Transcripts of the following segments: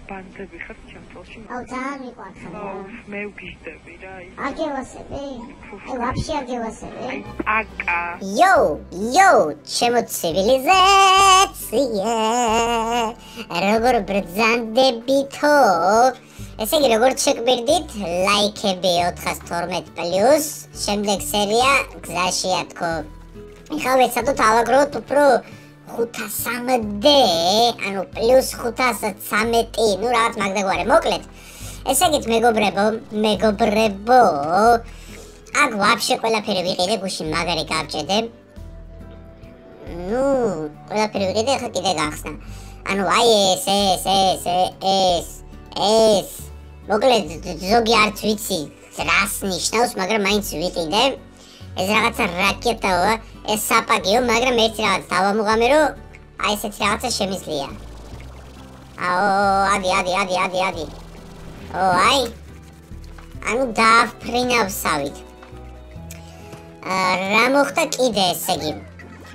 ბანძები ხარ ჩემწოლში? აუ ძალიან მიყვარხარ. მე ვგიჟდები რა ის. აგევასები? აი ვაფშე აგევასები? აი აკა. Yo, ჩემო ცივილიზაცია. როგორ ბრძანდებითო? ესე იგი როგორ შეგვირდით? ლაიქები 412+, შემდეგ სერია გზაშია თქო. ეხლა ვეცადოთ ავაგროთ უფრო 500-მდე, ანუ პლუს 513, ну რაღაც მაგდაგვარი. მოკლედ, ესე იგი მეგობრებო, აქ ვაფშე ყველაფერი ვიყიდე, გუშინ მაგარი გავჭედე. ყველაფერი ვიყიდე, ახლა კიდე გახსნა. ანუ აი ეს. მოკლედ, ზოგი არც ვიცი რას ნიშნავს, მაგრამ მაინც ვიყიდე. ეს რაღაცა რაკეტაა, ეს საპაგიო, მაგრამ ერთი რაღაც დავამუღამე, რომ აი ესეთი რაღაცა შემიძლია. ადი. აი. ანუ დავფრინავსავით. რა მოხდა კიდე ესე იგი?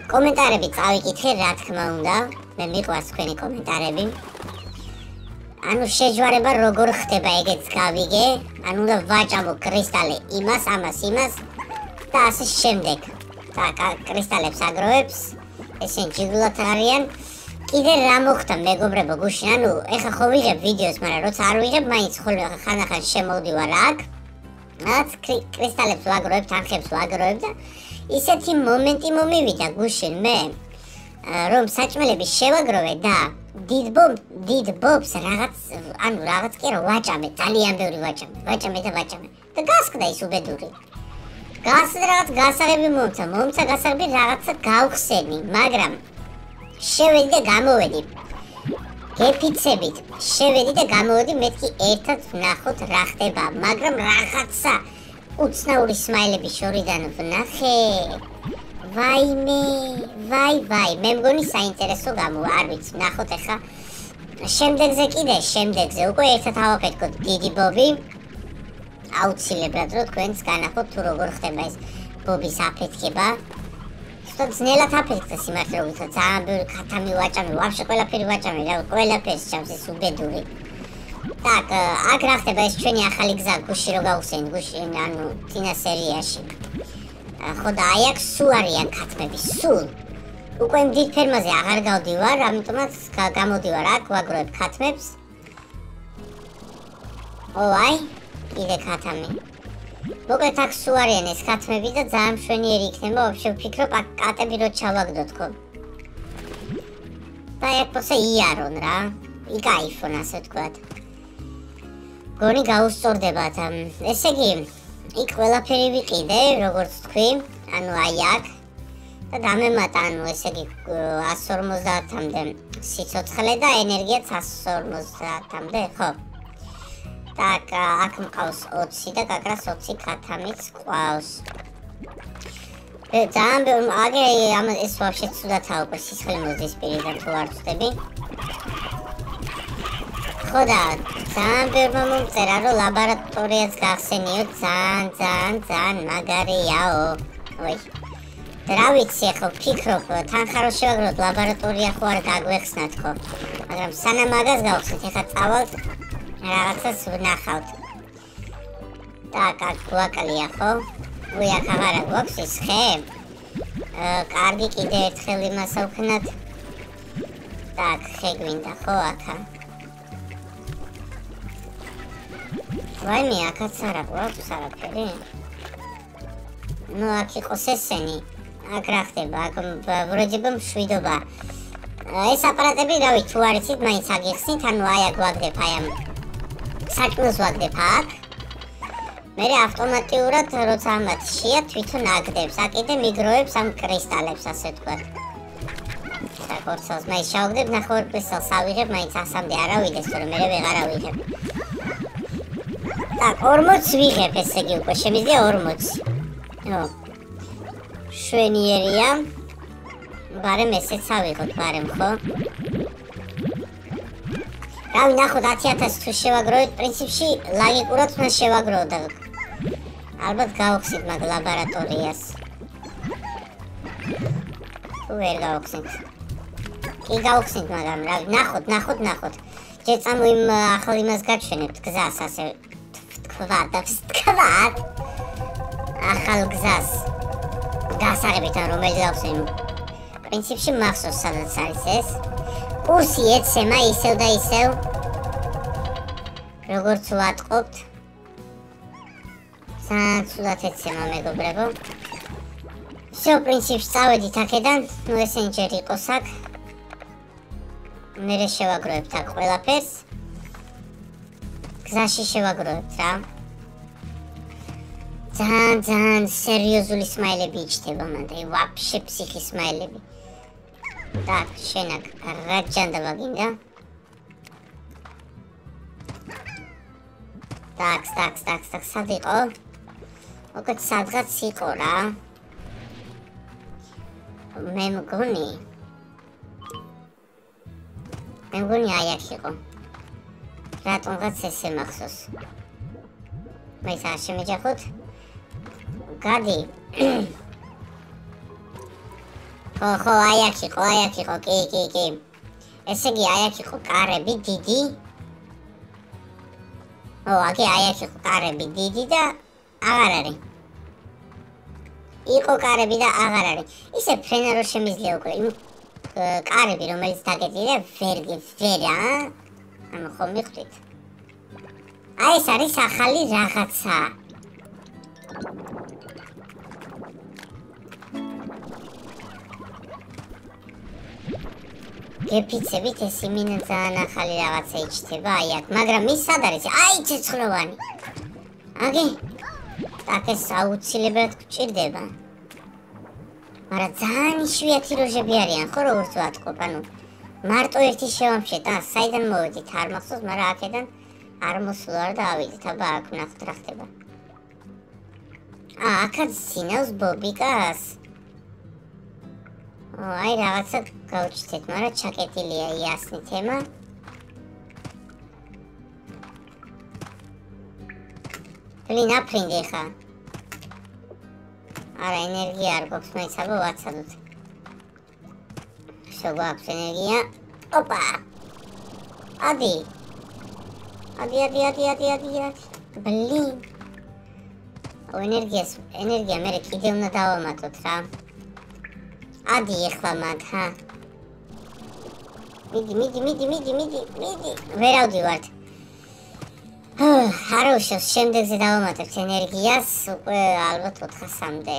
კომენტარები წავიკითხე, რა თქმა უნდა. მე მიყვარს თქვენი კომენტარები. ანუ შეჯვარება როგორ ხდება, ეგეც გავიგე. ანუ უნდა ვაჭამო კრისტალი იმას, ამას და ასე შემდეგ. და კრისტალებს აგროვებს, ესენი ჯიგულად არიან. კიდე რა მოხდა მეგობრებო გუშინ, ანუ ეხა ხო ვიღებ ვიდეოს, მაგრამ როცა არ ვიღებ, მაინც ხოლმე ხანახან შემოვდივარ აქ. რაც კრისტალებს ვაგროვებ, თანხებს ვაგროვებ და ისეთი მომენტი მომივიდა გუშინ მე, რომ საჭმელები შევაგროვე და დიდ ბობს რაღაც კი რა ვაჭამე, ძალიან ბევრი ვაჭამე და გასკდა ის უბედური. რაღაც გასაღები მომცა გასაღები რაღაცა გავხსენი, მაგრამ შევედი და გამოვედი. გეფიცებით, შევედი და გამოვედი, მეთქი ერთად ვნახოთ რა ხდება, მაგრამ რაღაცა უცნაური სმაილების შორიდან ვნახე. ვაიმე, მე მგონი საინტერესო გამოვა, არ ვიცი, ვნახოთ ახლა. შემდეგზე უკვე ერთად ავაფეთქოთ დიდი ბობი. აუცილებლად რომ თქვენც განახოთ თუ როგორ ხდება ეს ბობის აფეთქება. ძნელად აფეთქდა სიმართლე რომ ვთქვა, ძალიან ბევრი ქათამი ვაჭამე, ვაფშე ყველაფერი ვაჭამე, რა ყველაფერს ჩავს ეს უბედური. Так, აქ რა ხდება ეს ჩვენი ახალი გზა გუში რო გავხსენით, გუშინ ანუ წინა სერიაში. ხო და აი აქ სულ არიან ქათმები, სულ. უკვე იმ დიდ ფერმაზე აღარ გავდივარ, ამიტომაც გამოდივარ აქ, ვაგროვებ ქათმებს. აი, კიდე ქათამი. მოკლედ აქ სულ არიან ეს ქათმები და ძალიან მშვენიერი იქნება, ვაფშე ვფიქრობ აქ კატები რო ჩავაგდოთ ხო. და აქ პოსე იარონ რა, იკაიფონ ასე ვთქვათ. გონი გაუსწორდებათ. ესე იგი, იქ ყველაფერი ვიყიდე, როგორც თქვი, ანუ აი აქ და დამემატა, ანუ ესე იგი 150-მდე სიცოცხლე და ენერგიაც 150-მდე, ხო. Так, აქ მყავს 20 და გაკრას 20 ქათამიც ყავს. ძალიან ბევრი აგე ეს ვაფშე ცუდათაა უკვე სისხლი მოზის პირიდან თუ არ ვწდები. ხო და ძალიან ბევრი მომწერა რომ ლაბორატორიაც გახსენიო, ძალიან მაგარიაო. ой. რა ვიცი ხო ვფიქრობ თანხა რო შევაგროთ ლაბორატორია ხო არ გაგვეხსნათ ხო. მაგრამ სანამ მაგას გავხსნით, ეხლა წავალთ რაღაცას ვნახავთ. Так, გვაკლია ხო? აქ აღარა გვაქვს ის ხე? კარგი, კიდე ერთხელ იმას ავქნათ. Так, ხე გვინდა ხო აქა? ვაიმე, აქაც არა გვაქვს არაფერი? აქ იყოს ესენი. აქ რა ხდება? აქ ვრეჯება მშვიდობა. ეს აპარატები, რავი, თუ არ იცით, მაინც აგიხსნით, ანუ აი აქ ვაგდებ, აი ამ საჭმელს ვაგდებ აქ. მე ავტომატურად როცა ამათ შეა თვითონ აგდებს, აკიდე მიგროვებს ამ კრისტალებს, ასე ვთქვათ. საკურცელს მაინც შევაგდებ, ნახევარ კრისტალს ავიღებ, მაინც 100-მდე არ ავიდეს, თორემ მე ვეღარ ავიღებ. Так, 40 ვიღებ, ესე იგი უკვე შემიძლია 40. ო. შვენიერია. ბარემ ესეც ავიღოთ, ბარემ ხო? რავი, ნახოთ 10,000 თუ შევაგროვეთ, პრინციპში ლოგიკურად უნდა შევაგროვოთ და ალბათ გავხსნით მაგ ლაბორატორიას. თუ ვერ გავხსნით. კი გავხსნით, მაგრამ რავი, ნახოთ. ჯერ წამოიმ ახალ იმას გაჩვენებთ გზას ასე ვთქვათ ახალ გზას გასაღებით ან რომელიც აქვს იმ პრინციპში მახსოვს სადაც არის ეს კურსი ეცემა ისევ და ისევ როგორც ვატყობთ ძალიან ცუდად ეცემა მეგობრებო всё პრინციპში წავედით აქედან ნუ ესენი ჯერ იყოს აქ მე შევაგროვებთ აქ ყველაფერს გზაში შევაგროვებთ რა ძალიან სერიოზული სმაილები იჩნდება მანდ ვაფშე ფსიქის სმაილები так შენ აქ რა ჯანდაბა გინდა так სად იყო უკეთ სადღაც იყო რა მე მგონი აი აქ იყო რატომღაც ესე მახსოვს მე სა შემეჯახოთ გადი ხო აი აქ იყო კი ესე იგი აი აქ იყო კარები დიდი აი აქ იყო კარები დიდი და აღარ არის იყო კარები და აღარ არის ისე ფრენა რო შემიძლია უკვე კარები რომელიც დაგეწირა ვერა ანუ ხომ მიხვდით აი ეს არის ახალი რაღაცა გეფიცებით ეს იმინა ძალიან ახალი რაღაცა იჩნდება აი აქ მაგრამ ის სად არის აი ცეცხლოვანი აგი так ეს აუცილებლად გჭირდება მაგრამ ძალიან იშვიათი როჟები არიან ხო როგორც ვატყობ ანუ მარტო ერთი შევამშეთ საიდან მოვედით არ მახსოვს მაგრამ აქედან არ მოსვლა და ავიდეთ აბა აქ ნახოთ რა ხდება აქაც სინავს ბობიკას აი რაღაცა გავჩნდეთ მაგრამ ჩაკეტილია იასნი თემა ბლინ აფრინდი ხა არა ენერგია არ გვაქვს მაინც აბა ვაცადოთ შო გვაქვს ენერგია ოპა ადი ბლინ ენერგია მე კიდე უნდა დავამატოთ რა ადი ეხლა მაგ ჰა მიდი ვერ ავდივართ არ უშავს შემდეგზე დავამატებთ ენერგიას უკვე ალბათ 400-მდე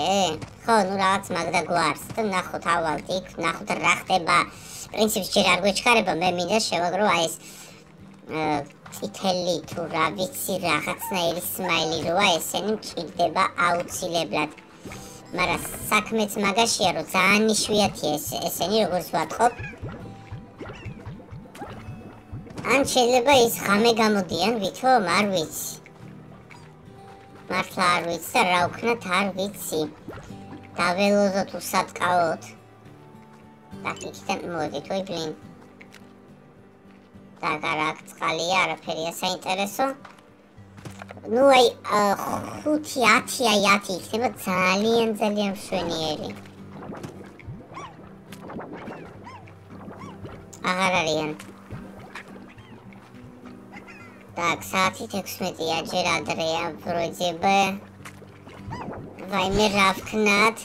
ხო ნუ რაღაც მაგდა გვარს და ნახოთ ავალდით ნახოთ რა ხდება პრინციპში ჯერ არ გვეჩქარება მე მინდა შევაგრო აი ეს წითელი თუ რა ვიცი რაღაცნაირი სმაილი როა ესენი მჭირდება აუცილებლად მაგრამ საქმეც მაგაშია რომ ძალიან იშვიათია ესენი როგორც ვატყობ ან შეიძლება ის ღამე გამოდიან ვითომ არ ვიცი მართლა არ ვიცი და რა ვქნათ არ ვიცი დაველოზოთ უსატკაოდ так იქიდან მოვიდეთ ой блин так არა აქ წყალია არაფერია საინტერესო ну აი 5-10 აი 10 იქნება ძალიან მშვენიერი აღარ არიან так საათი 16-ია ჯერ ადრეა ბროძებე ვაიმე რა ვქნათ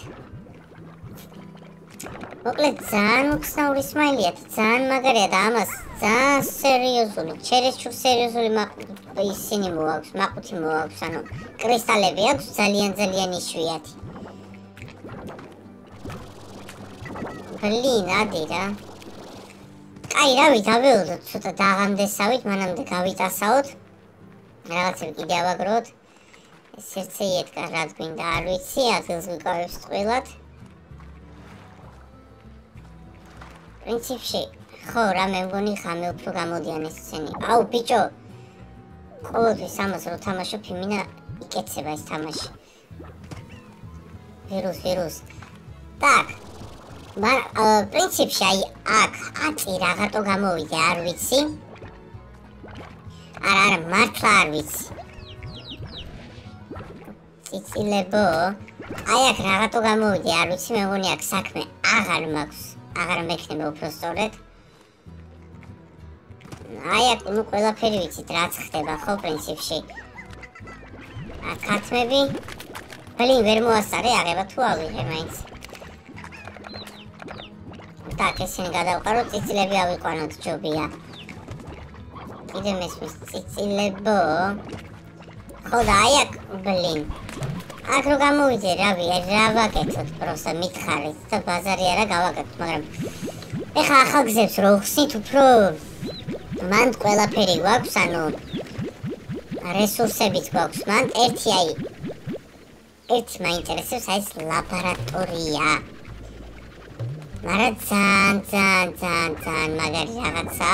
მოკლედ ძალიან უცნაური სმაილია ძალიან მაგარია და ამას ძალიან სერიოზული ჩერეშჩუ სერიოზული ისინი მოაქვს მაყუთი მოაქვს ანუ კრისტალები აქვს ძალიან იშვიათი ბლინ ადი რა აი რავი დავეულოთ ცოტა დაღამდესავით მანამდე გავიტასაოთ რაღაცები კიდე ავაგროთ სერცე იეთკა რაც გვინდა არ ვიცი ადგილს ვიკავებს წყვილად პრინციპში ხო რა მე მგონი ხამე უფრო გამოდიან ეს სცენი აუ ბიჭო ყოველთვის ამას რო თამაშობ იმინა იკეცება ეს თამაში ვირუს так პრინციპში აი აქ აწი რაღაცო გამოვიდე არ ვიცი არა მართლა არ ვიცი ციცილებო აი აქ რაღაცო გამოვიდე არ ვიცი მე მგონი აქ საქმე აღარ მაქვს აღარ მექნება უფრო სწორედ აი აქ ნუ ყველაფერი ვიცით რაც ხდება ხო პრინციპში. აქ ქართმები ბლინ ვერ მოასწარე აღება თუ ავიღე მაინც. Так, ესენი გადავყაროთ, წიწილები ავიყვანოთ ჯობია. კიდე მესმის წიწილებო. ხო და აი აქ ბლინ. აქ რო გამოვიდე, რავი, რა ვაკეთოთ პროსა მითხარით და ბაზარი არა გავაკეთოთ, მაგრამ ეხა ახალ გზებს რო ხსნით უფრო მანდ ყველაფერი გვაქვს, ანუ რესურსებიც გვაქვს, მანდ ერთი მაინტერესებს აი ეს ლაბორატორია. მაგრამ ძალიან მაგარი რაღაცა.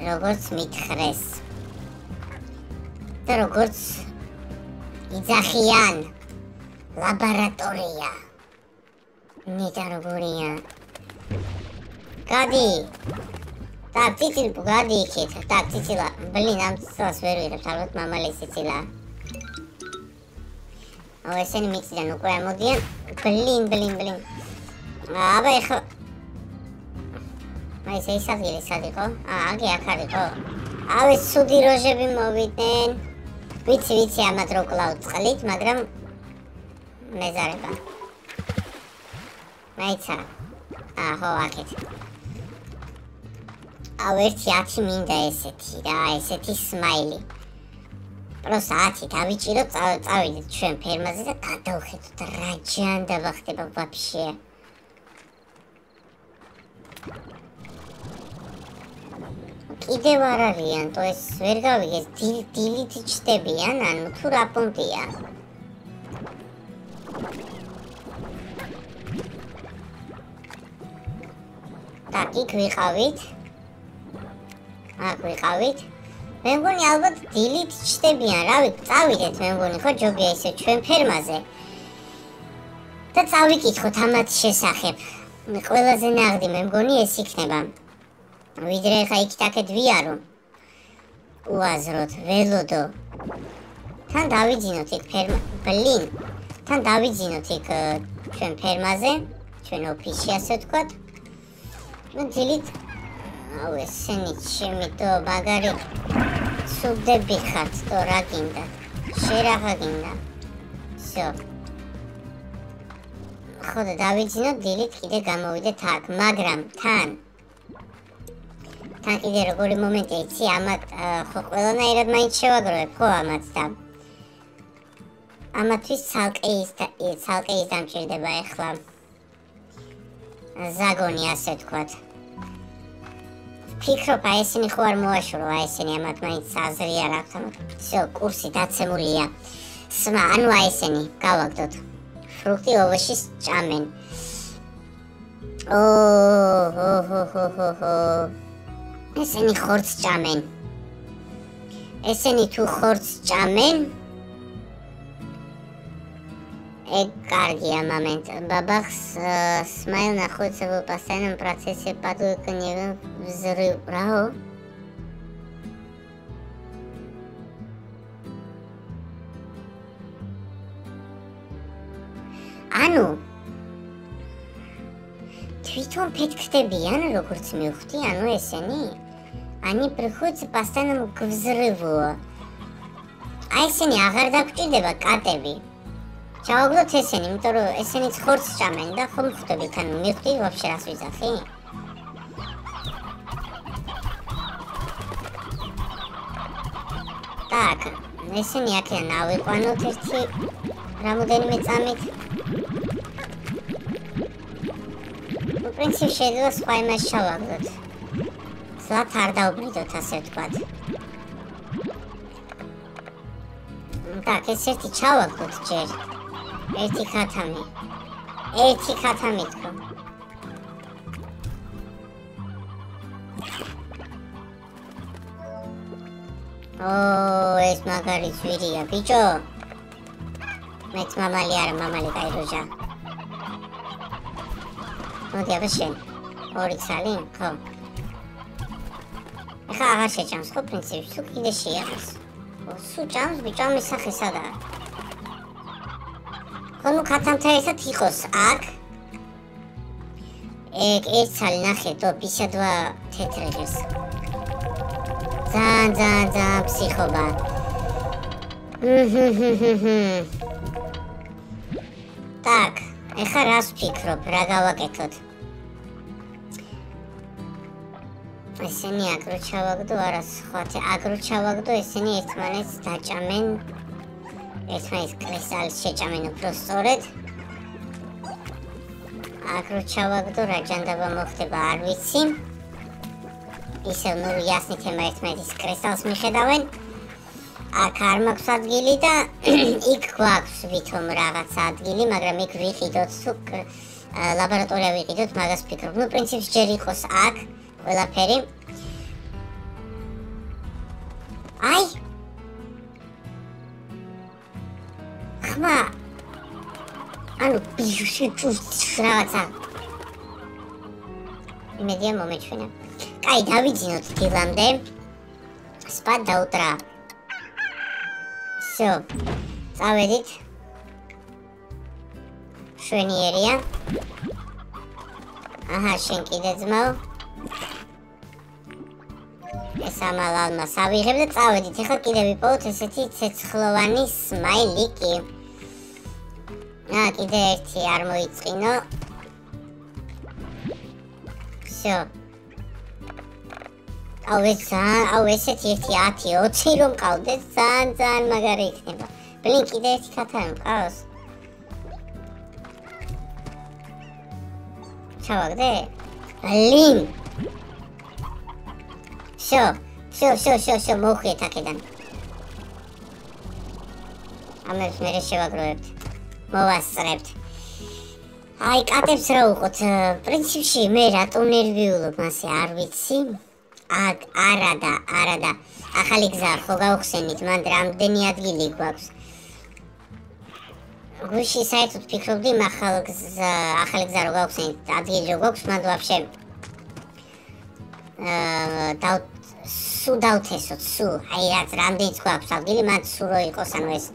როგორც მითხრეს. და როგორც იძახიან ლაბორატორია. ნეტა როგორია. გადი. Так, цицил გადი იქით. Так, ციცილა. ბლინ, ამ ციცილას ვერ ვიღებ, ალბათ მამალი ციცილა. აუ ესენი მიწიდან უკვე ამოდიან. ბლინ. აბა ეხა მაინც ეს ადგილი სად იყო? აგი აქ არ იყო. აუ ეს ცუდი როჟები მოვიდნენ. ვიცი ამათ რო კლავ წყლით, მაგრამ მეზარება. მაიცა. ხო, აქეთ. აუ ერთი 10 მინდა ესეთი რა, ესეთი სმაილი. პროსა 10 დავიჭიროთ, წავიდეთ ჩვენ ფერმაზე და გადავხედოთ რა ჯანდაბა ხდება ვაფშე. კიდევ არ არიან, то ეს ვერ გავიგეს, დილით ჩდებიან, ანუ თუ რა პუნქტია. Так, იქ ვიყავით. აქ ვიყავით. მე მგონი ალბათ დილით ჩდებიან, რავი, წავიდეთ მე მგონი, ხო ჯობია ისე ჩვენ ფერმაზე. და წავიკითხოთ ამათ შესახებ. ყველაზე ნაღდი მე მგონი ეს იქნება. ვიდრე ხა იქ-თაკეთ ვიარო. უაზროთ, ველოდო. თან დავიძინოთ იქ ფერმა, ბლინ. თან დავიძინოთ იქ ჩვენ ფერმაზე, ჩვენ ოფისში ასე ვთქვათ. ნუ დილით აუ ესენი შემიტო მაგარი სუდები ხართ, თო რა გინდა? შერაღა გინდა. всё. ხო და დავიძინოთ დილით კიდე გამოვიდეთ აქ, მაგრამ თან კიდე როგორი მომენტი იცი, ამათ ხო ყველანაირად მაინც შევაგროვებ ხო ამათ და ამათვის ცალკე ის დამჭირდება ეხლა ზაგონი ასე ვთქვათ. ფიქრობ აი ესენი ხო არ მოაშურო, აი ესენი ამათ მაინც აზრი არ აქვს, ამათ всё კურსი დაცემულია. სმა, ანუ აი ესენი გავაგდოთ. ფრუქტი ოვოში ჭამენ. ესენი ხორცს ჭამენ. ესენი თუ ხორცს ჭამენ, ეგ კარგია მომენტ. ბაბახს смайл находится в постоянном процессе подготовки взрыв, рао? ანუ თვითონ ფეთქდებიან როგორც მივხვდი, ანუ ესენი они приходят в постоянном к взрыву. აი ესენი აღარ დაგჭირდება კატები. ჩავაგდოთ ესენი, იმიტომ რომ ესენიც ხორცს ჭამენ და ხომ ხვდებით, ანუ მივხვდი ვაფშე რას ვიზახი? Так, ესენი აქედან ავიყვანოთ ერთი რამოდენიმე წამით. პრინციპში შეიძლება სხვა იმას ჩავაგდოთ. სლათ არ დავბრიდოთ, ასე ვთქვათ. Так, ეს ერთი ჩავაგდოთ ჯერ. ერთი ხათამი თქო. ეს მაგარი ძვირია, ბიჭო. მეც მამალი არა, მამალი კაი როჟა. მოდი აბა შენ. ორი ცალი, ხო. ეხა აღარ შეჭამს, ხო პრინციპში, თუ კიდე შეიარეს. სულ ჭამს, ბიჭო, ამის სახე სადაა? ხო, ნუ ქათამთან ერთად იყოს აქ. ეგ ერთ ცალი ნახე, დო 52 თეთრ ჟირს. ძალიან ფსიქობა. Так, ეხლა რას ვფიქრობ, რა გავაკეთოთ? ესენი აგრო ჩავაგდო, არა სხვათი აგრო ჩავაგდო, ესენი ერთმანეთს დაჭამენ. ერთმანეთს კრისტალის შეჭამენ უფრო სწორედ. აგრო ჩავაგდო, რა ჯანდაბა მოხდება, არ ვიცი. ისევ ნუ იასნით ემა ერთმანეთის კრისტალს მიხედავენ. აქ არ მაქვს ადგილი და იქ გვაქვს ვითომ რაღაც ადგილი, მაგრამ იქ ვიყიდოთ თუ ლაბორატორია ვიყიდოთ, მაგას ვფიქრობ. ნუ პრინციპს ჯერ იყოს აქ ყველაფერი. აი! ხმა! ანუ ბიჟუში რაღაცა. იმედია მომეჩვენა. კაი, დავიძინოთ დილამდე. სპა დაუტრა. всё. წავედით. შვენიერია. აჰა, შენ კიდე ძმაო. ეს ამალალმას ავიღებ და წავედით. ეხლა კიდე ვიპოვოთ ესეთი ცეცხლოვანი სმაილიკი. კიდე ერთი არ მოიწყინო. всё. აუ ესეთი ერთი 10, 20 რომ ყავდეს, ძალიან მაგარი იქნება. ბლინ, კიდე ერთი ქათამი მყავს. ჩავაგდე? ბლინ! всё, მოვხვიეთ აქედან. ამებს მერე შევაგროვებთ. მოვასწრებთ. აი, კატებს რა უყოთ? პრინციპში მე რატომ ნერვიულობ მასე არ ვიცი. არადა. ახალი გზა ხო გავხსენით, მანდ რამდენი ადგილი გვაქვს. გუშინ საერთოდ ფიქრობდი ახალი გზა რო გავხსენით, ადგილი რო გვაქვს, მანდ ვაფშე სუ დავთესოთ, სუ. აი რაც რამდენიც გვაქვს ადგილი, მანდ სუ რო იყოს, ანუ ეს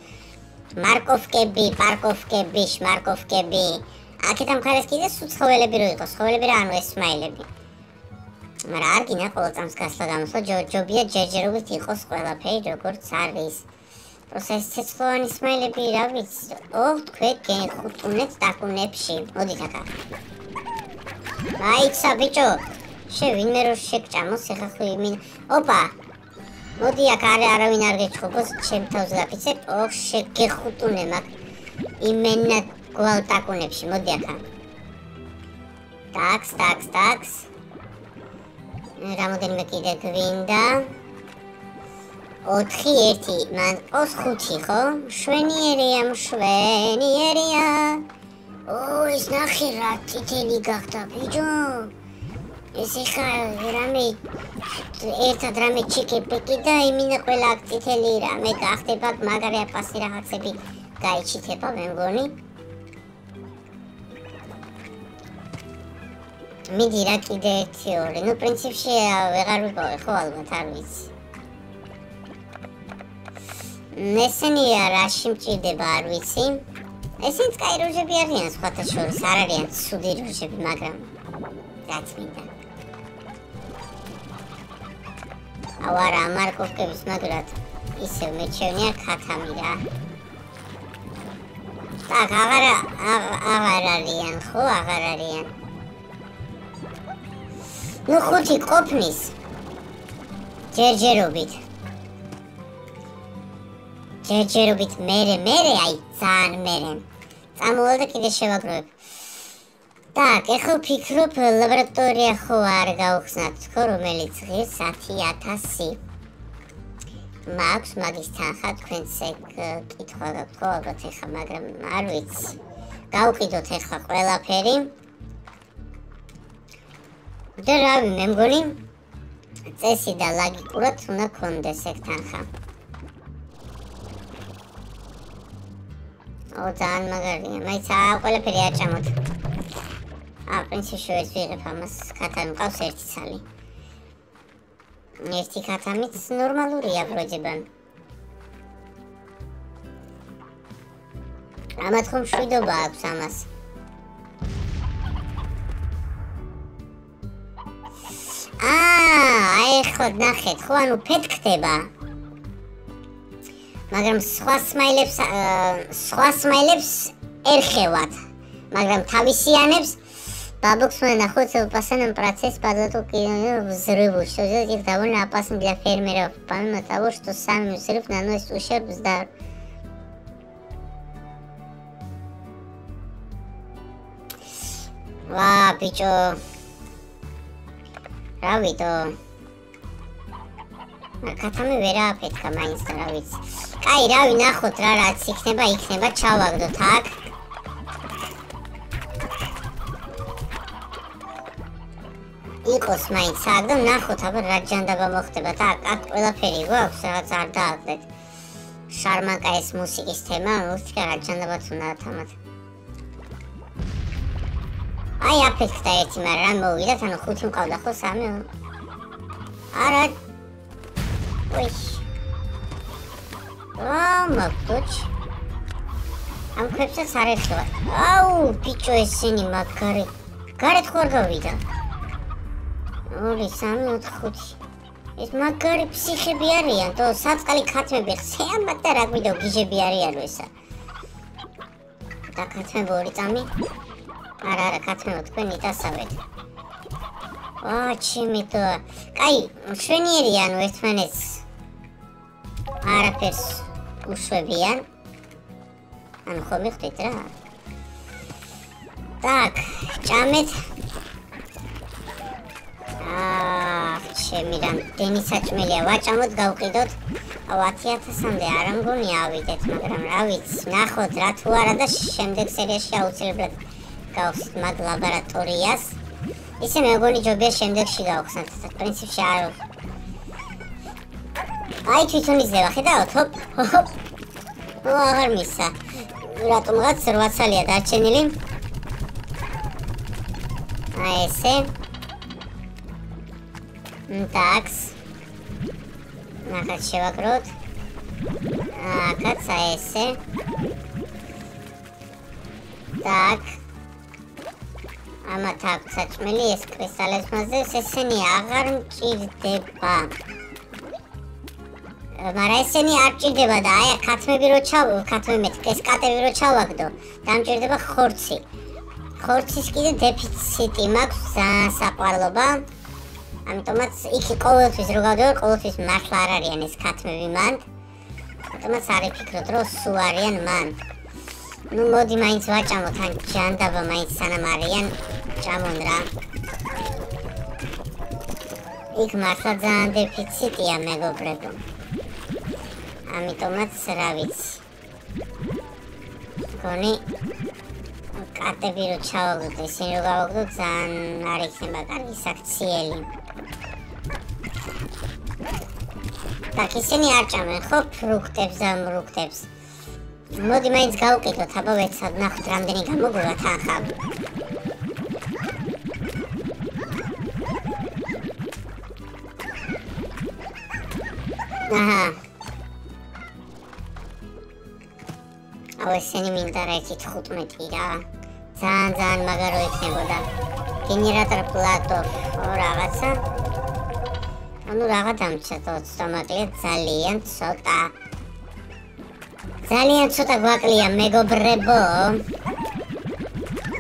მარკოვკები, პარკოვკები, შმარკოვკები. აქეთან მხარეს კიდე სუ ცხოველები რო იყოს, ცხოველები რა, ანუ ეს სმაილები. მაგრამ არ გინდა ყოველ წამს გასვლა გამოსვლა, ჯობია ჯერჯერობით იყოს ყველაფერი როგორც არის. პროსე ეს ცეცხლოვანი სმაილები რა ვიცი. თქვენ გენხუტუნეთ დაკუნებში. მოდით აქა. აიცა ბიჭო. შევინმე რო შეგჭამოს, ეხა ხო იმინ. ოპა. მოდი აქ არავინ არ გეჩხუბოს, ჩემ თავს გაფიცებ. შეგეხუტუნე მაგ. იმენა გვალ დაკუნებში, მოდი აქა. ტაქს. რამოდენიმე კიდე გვინდა 4 1 მან ყავს 5 ხო? შვენიერია ეს ნახე რა წითელი გახდა ბიჭო ეს ეხა რამე ერთად რამე ჩიკები და იმინა ყველა აქ წითელი რამე გახდება მაგარი აპასი რაღაცები გაიჩითება მე მგონი მიდი რა კიდე ერთი ორი, ნუ პრინციპში ვეღარ ვიპოვე ხო ალბათ არ ვიცი. ესენია რაში მჭირდება არ ვიცი. ესენიც კაი როჟები არიან სხვათა შორის, არ არიან ცუდი როჟები, მაგრამ რაც მინდა. აუ არა, მარკოვკების მაგრად ისევ მეჩვენია ქათამი რა. так, აღარ არიან, ხო, აღარ არიან. ნუ 5 ყოფნის ჯერჯერობით მერე აი ძალიან მერე წამოვალ და კიდე შევაგროვებ так ეხლა ვფიქრობ ლაბორატორია ხო არ გავხსნათ ხო რომელიც ღირს 10,000 მაქვს მაგის თანხა თქვენს ეგ კითხვა გაქვთ ხო ალბათ ეხლა მაგრამ არ ვიცი გავყიდოთ ეხლა ყველაფერი და რავი მე მგონი წესი და ლოგიკურად უნდა კონდეს ეგ თანხა. ძალიან მაგარია, მაიცა ყველაფერი აჭამოთ. პრინციპში ეს ვიღებ ამას ქათამი მყავს ერთი ცალი. ერთი ქათამიც ნორმალურია ბროჯება. ამათ ხომ შვიდობა აქვს ამას. ეხლა ნახეთ, ხო, ანუ ფეთქდება. მაგრამ სხვა სმაილებს ერხევათ. მაგრამ თავისიანებს бабокс наход опасным процесс подготовки взрыву, что это довольно опасно для фермеров, помимо того, что сам взрыв наносит ущерб здоровью. Ва, пичо. Равито. Катаме вера петка მაინც და რა ვიცი. კაი, რავი, ნახოთ რა რაც იქნება, ჩავაგდოთ აქ. იყოს მაინც აქ და ნახოთ აბა რა ჯანდაბა მოხდება და აქ ყველაფერი გვაქვს, რაღაც არ დააკლეთ. შარმანკა ეს მუსიკის თემა, უსტიკა რა ჯანდაბაც უნდა თამათ. აი აფეთქდა ერთი, მაგრამ რა მოვიდათ, ანუ 5 მყავდა ხო 3? არა. Ой. მაგდოჩ. ამ ხებსაც არ ეხება. აუ, ბიჭო ესენი მაგარი. გარეთ ხوار გავიდა. 2 3 4 5. ეს მაგარი ფსიხები არიან, თო საწყალი ქათმები ხსეამათ და რა გვიდო გიჟები არიანო ესა. და ქათმები 2 წამი. არა, ქათმები თქვენი დასავეთ. ჩემითო. კაი, მშვენიერია ანუ ერთმანეთს. არაფერს უშვებიან. ანუ ხო მიხდით რა. Так, ჭამეთ. ჩემი რამდენი საჭმელია ვაჭამოთ, გავყიდოთ. 10,000-მდე არ ამგონი ავიდეთ, მაგრამ რა ვიცი, ნახოთ რა თუ არა და შემდეგ სერიაში აუცილებლად გავხსნით მაგ ლაბორატორიას. ისე მეგონი ჯობია შემდეგში გავხსნათ, პრინციპში არ. აი თვითონ იზრდება, ხედავთ, ჰოპ. აღარ მისცა. რატომღაც 8 ცალია დარჩენილი. აი ესე. ტაქს. ნახეთ შევაკროთ. აქაც აი ესე. ტაკ. ამათ აქვს საჭმელი ეს კრისტალებს მასზე ესენი აღარ მჭირდება. მაგრამ ესენი არ მჭირდება და აი ქათმები რო ეს კატები რო ჩავაგდო, დამჭირდება ხორცი. ხორცის კიდე დეფიციტი მაქვს ძალიან საყვარლობა. ამიტომაც იქ ყოველთვის რო გავდივარ, ყოველთვის მართლა არ არიან ეს ქათმები მან. ამიტომაც არ ვიფიქროთ რომ სულ არიან მან. ნუ მოდი მაინც ვაჭამოთ ან ჯანდაბა მაინც სანამ არიან ჭამონ რა. იქ მართლა ძალიან დეფიციტია მეგობრებო. ამიტომაც რა ვიცი. გონი კატები რო ჩავაგდოთ, ისინი რო გავაგდოთ, ძალიან არ იქნება კარგი საქციელი. так, ისინი არ ჭამენ ხო ფრუქტებს და მრუქტებს. მოდი მაინც გავყიდოთ, აბა ვეცად ნახოთ რამდენი გამოგვივათ ახლა. აჰა. აუ ესენი მინდა რა 15 რა. ძალიან მაგარო იქნებოდა. გენერატორ პლატო რაღაცა. ანუ რაღა დამჭა სტომატია ძალიან ცოტა. ძალიან ცოტა გვაკლია მეგობრებო.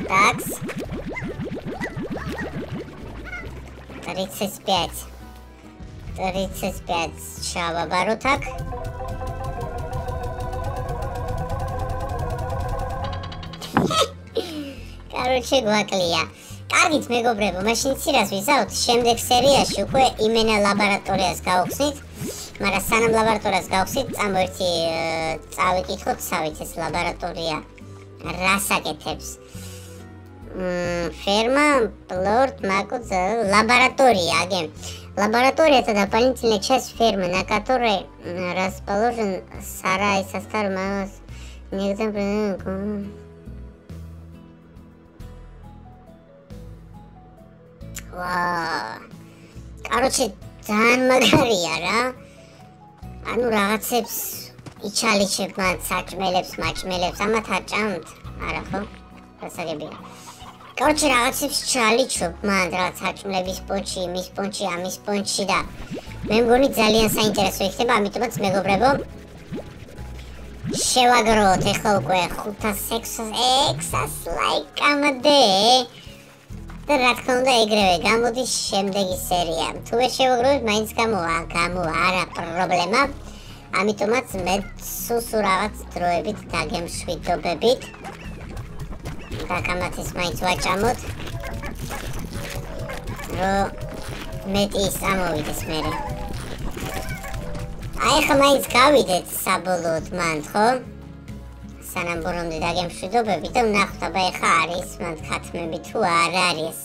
ტაქს. 35. 35 ჩავაბაროთ აქ. короче გვაკლია. კარგით მეგობრებო, მაშინ ცირას ვიზავთ, შემდეგ სერიაში უკვე იმენა ლაბორატორიას გავხსნით. მაგრამ სანამ ლაბორატორიას გავხსნით, წამოერთი წავიკითხოთ, სავით ეს ლაბორატორია რას აკეთებს. ферма плорт макуц лаборатория, аген. Лаборатория это дополнительная часть фермы, на которой расположен сарай со старым некоторым. Вау. Короче, ძალიან მაგარია რა. ანუ რაღაცებს იჩალიჩებთ, საჭმელებს, მაჭმელებს, ამათ აჭამთ. არა ხო? გასაგებია. Короче, რაღაცებს ჩალიჩობ, მან რაღაც საჭმლების პონჩი, მის პონჩი, ამის პონჩი და მე მგონი ძალიან საინტერესო იქნება, ამიტომაც მეგობრებო შევაგროვოთ ეხლა უკვე 500-600 ლაიქ ამადე და რა თქმა უნდა ეგრევე გამოდის შემდეგი სერია. თუ ვერ შევაგროვებთ, მაინც გამოვა, არა პრობლემა. ამიტომაც მე სულ რაღაც დროებით დაგემშვიდობებით. რაკამათის მაინც ვაჭამოთ. რომ მეტი ის ამოვიდეს მერე. აი ხა მაინც გავიდეთ საბოლოოდ მან, ხო? სანამ ბოლომდე დაგემშვიდობებით და ვნახოთ აბა ეხა არის მან ხათმები თუ არ არის.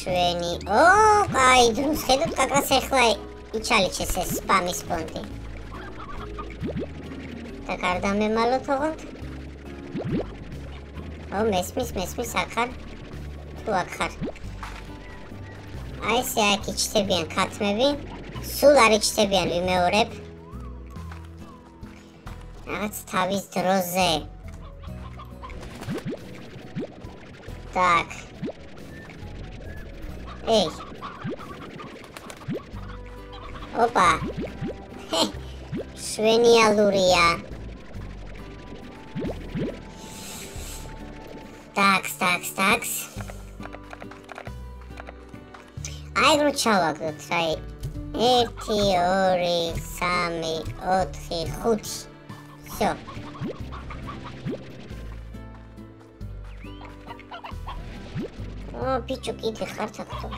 შვენიერია. კაი დროს ხედავთ კაკრას ეხლა იჩალიჩეს ეს სპამის პონტი. და გარდამემალოთ ოღონდ. მესმის აქ ხარ? თუ აქ ხარ? აი ესე აქ იჩთებიან ქათმები. სულ არ იჩთებიან ვიმეორებ. რაღაც თავის დროზე. Так. Эй. Опа. შვენიალურია. Такс. აი რო ჩავაგდოთ რაი 1 2 3 4 5. Всё. ბიჭო კიდე ხარ თქო.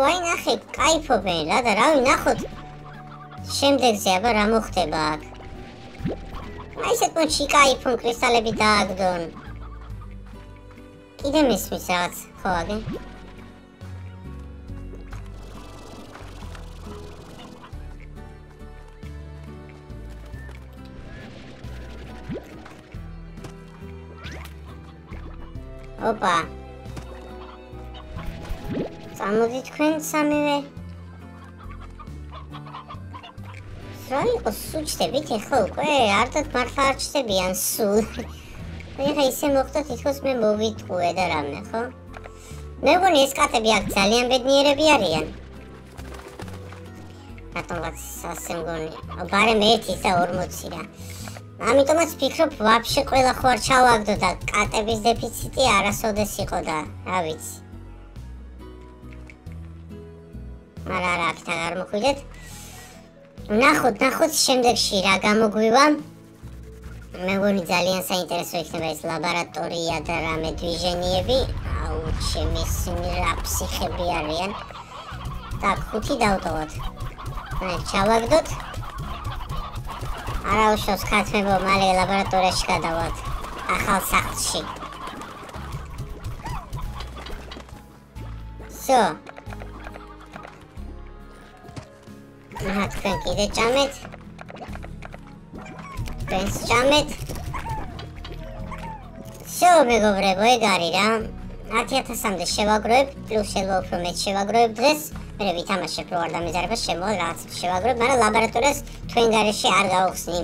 აი ნახე, кайფობენ რა და რავი ნახოთ. შემდეგზე აბა რა მოხდება აქ. აი ესე კონჩი кайფონ კრისტალები დააგდონ. კიდე მესმის რაღაც ხო აგე. Опа. Სამოდი თქვენ სამივე. რა იყო სუჩდებით ეხლა უკვე არტად მართლა არ ჩდებიან სულ. ეხლა ისე მოხდა თითქოს მე მოვიტყუე და რამე ხო? მე მგონი ეს კატები აქ ძალიან ბედნიერები არიან. რატომღაც ასე მგონი. ბარემ 1 და 40 რა. ამიტომაც ვფიქრობ, ვაფშე ყველა ხო არ ჩავაგდო და კატების დეფიციტი არასოდეს იყო და რა ვიცი. არა, აქ არ მოხვიდეთ. ნახოთ შემდეგში რა გამოგვივა. მე მგონი ძალიან საინტერესო იქნება ეს ლაბორატორია და რამე დვიჟენიები. აუ, ჩემი რა ფსიხები არიან. так, 5 დავტოვოთ. ჩავაგდოთ. არა უშავს ხათმებო, მალე ლაბორატორიაში გადავალთ. ახალ სახლში. всё. თქვენ კიდე ჭამეთ. თქვენს ჭამეთ. всё, მეგობრებო, ეგ არის რა. 10,000-მდე შევაგროვებ, პლუს შეიძლება უფრო მეტ შევაგროვებ დღეს. მე ვითამაშებ რო არ დამეზარება შემოვალ რაღაც შევაგროვებ, მაგრამ ლაბორატორიას თქვენ გარეშე არ გავხსნი.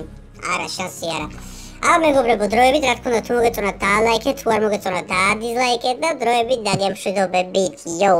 არა, შანსი არა. მეგობრებო, დროებით რა თქმა უნდა, თუ მოგეწონათ დაალაიქეთ, თუ არ მოგეწონათ დაადიზლაიქეთ და დროებით დაგემშვიდობებით. იო.